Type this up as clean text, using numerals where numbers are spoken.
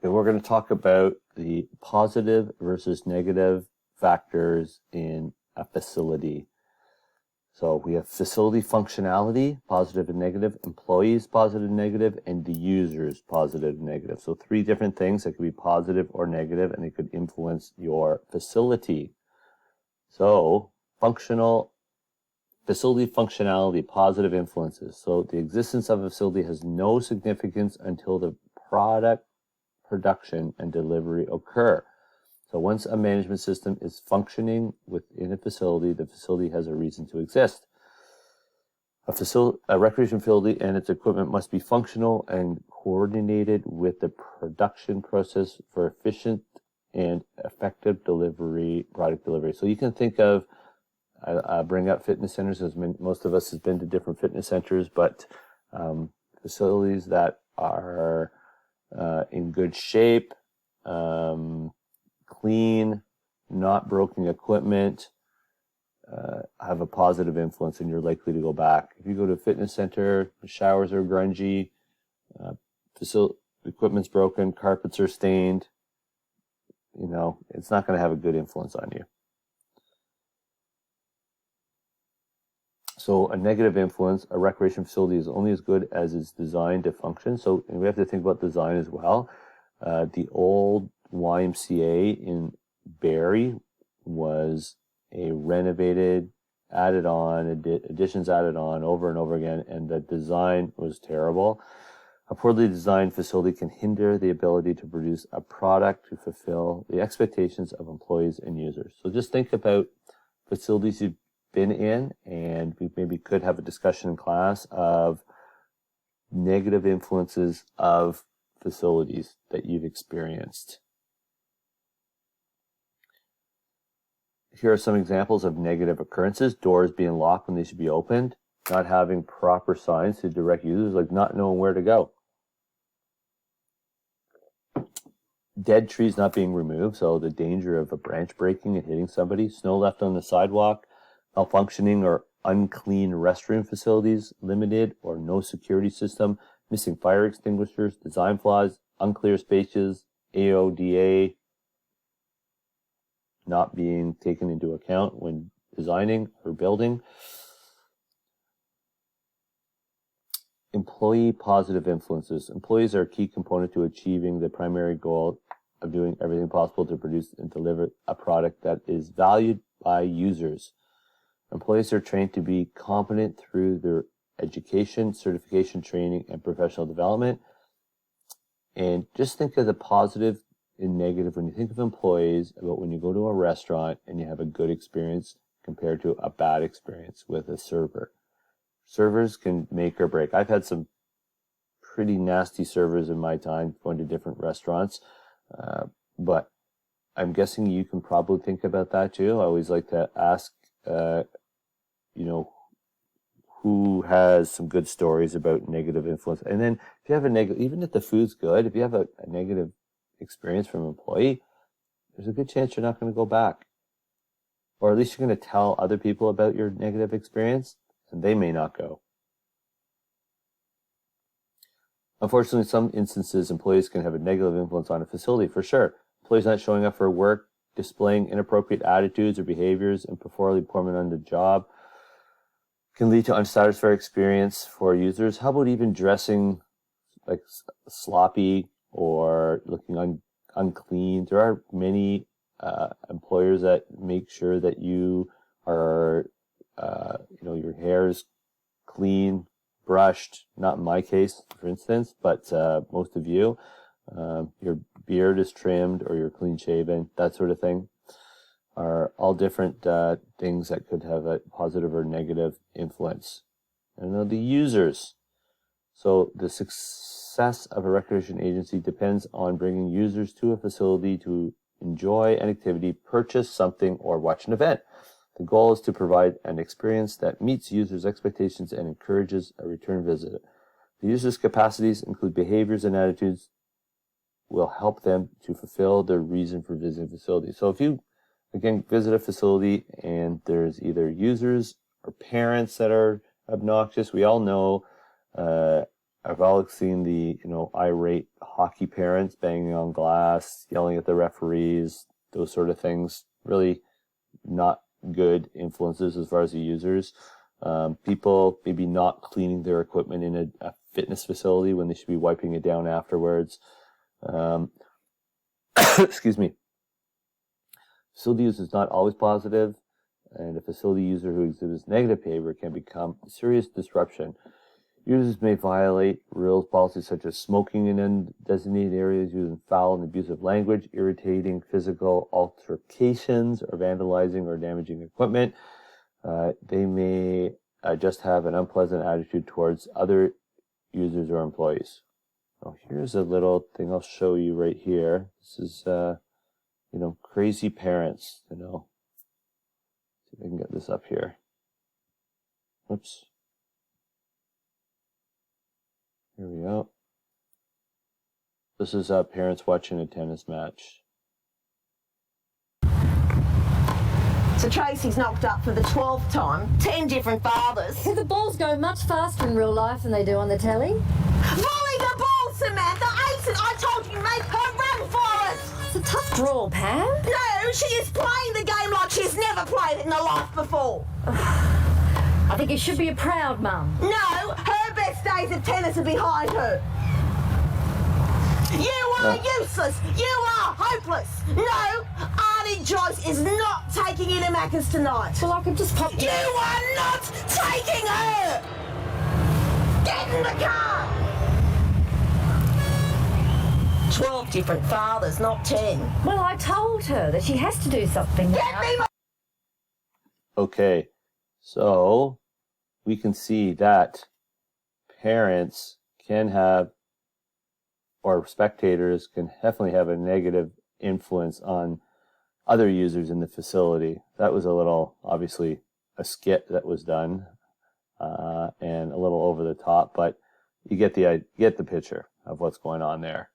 Okay, we're going to talk about the positive versus negative factors in a facility. So we have facility functionality, positive and negative, employees, positive and negative, and the users, positive and negative. So three different things that could be positive or negative, and they could influence your facility. So facility functionality, positive influences. So the existence of a facility has no significance until the product production and delivery occur. So once a management system is functioning within a facility, the facility has a reason to exist. A recreation facility and its equipment must be functional and coordinated with the production process for efficient and effective product delivery. So you can think of, I bring up fitness centers, as most of us has been to different fitness centers, but facilities that are in good shape, clean, not broken equipment, have a positive influence, and you're likely to go back. If you go to a fitness center, the showers are grungy, equipment's broken, carpets are stained, it's not going to have a good influence on you. So a negative influence, a recreation facility is only as good as it's designed to function. So we have to think about design as well. The old YMCA in Barrie was a renovated, added on, additions added on over and over again, and the design was terrible. A poorly designed facility can hinder the ability to produce a product to fulfill the expectations of employees and users. So just think about facilities you've been in, and we maybe could have a discussion in class of negative influences of facilities that you've experienced. Here are some examples of negative occurrences: doors being locked when they should be opened, not having proper signs to direct users, like not knowing where to go. Dead trees not being removed, so the danger of a branch breaking and hitting somebody. Snow left on the sidewalk. Malfunctioning or unclean restroom facilities, limited or no security system, missing fire extinguishers, design flaws, unclear spaces, AODA not being taken into account when designing or building. Employee positive influences. Employees are a key component to achieving the primary goal of doing everything possible to produce and deliver a product that is valued by users. Employees are trained to be competent through their education, certification, training, and professional development. And just think of the positive and negative when you think of employees about when you go to a restaurant and you have a good experience compared to a bad experience with a server. Servers can make or break. I've had some pretty nasty servers in my time going to different restaurants, but I'm guessing you can probably think about that too. I always like to ask who has some good stories about negative influence. And then if you have a negative, even if the food's good, if you have a negative experience from an employee, there's a good chance you're not going to go back. Or at least you're going to tell other people about your negative experience, and they may not go. Unfortunately, in some instances, employees can have a negative influence on a facility, for sure. Employees not showing up for work, displaying inappropriate attitudes or behaviors, and poorly performing on the job can lead to unsatisfying experience for users. How about even dressing like sloppy or looking unclean? There are many employers that make sure that you are, your hair is clean, brushed. Not in my case, for instance, but most of you, your beard is trimmed or you're clean shaven, that sort of thing, are all different things that could have a positive or negative influence. And the users. So the success of a recreation agency depends on bringing users to a facility to enjoy an activity, purchase something, or watch an event. The goal is to provide an experience that meets users' expectations and encourages a return visit. The user's capacities include behaviors and attitudes will help them to fulfill their reason for visiting the facility. So if you, again, visit a facility and there's either users or parents that are obnoxious, we all know I've all seen the, irate hockey parents banging on glass, yelling at the referees, those sort of things. Really not good influences as far as the users. People maybe not cleaning their equipment in a fitness facility when they should be wiping it down afterwards. Excuse me. Facility use is not always positive, and a facility user who exhibits negative behavior can become a serious disruption. Users may violate rules, policies such as smoking in undesignated areas, using foul and abusive language, irritating physical altercations, or vandalizing or damaging equipment. They may just have an unpleasant attitude towards other users or employees. Oh, here's a little thing I'll show you right here. This is, crazy parents, See if I can get this up here. Oops. Here we go. This is parents watching a tennis match. So Tracy's knocked up for the 12th time, 10 different fathers. The balls go much faster in real life than they do on the telly. Volley the ball, Samantha! Ace it! I told you, make her run for it! It's a tough draw, Pam. No, she is playing the game like she's never played it in her life before. I think you should be a proud mum. No, her best days of tennis are behind her. You are useless. You are hopeless. No, Arnie Joyce is not taking you to Macca's tonight. Well, I could just pop... You are not taking her! Get in the car! 12 different fathers, not 10. Well, I told her that she has to do something now. Get me my... Okay, so we can see that parents can have, or spectators can definitely have a negative influence on other users in the facility. That was a little, obviously, a skit that was done, and a little over the top, but you get the picture of what's going on there.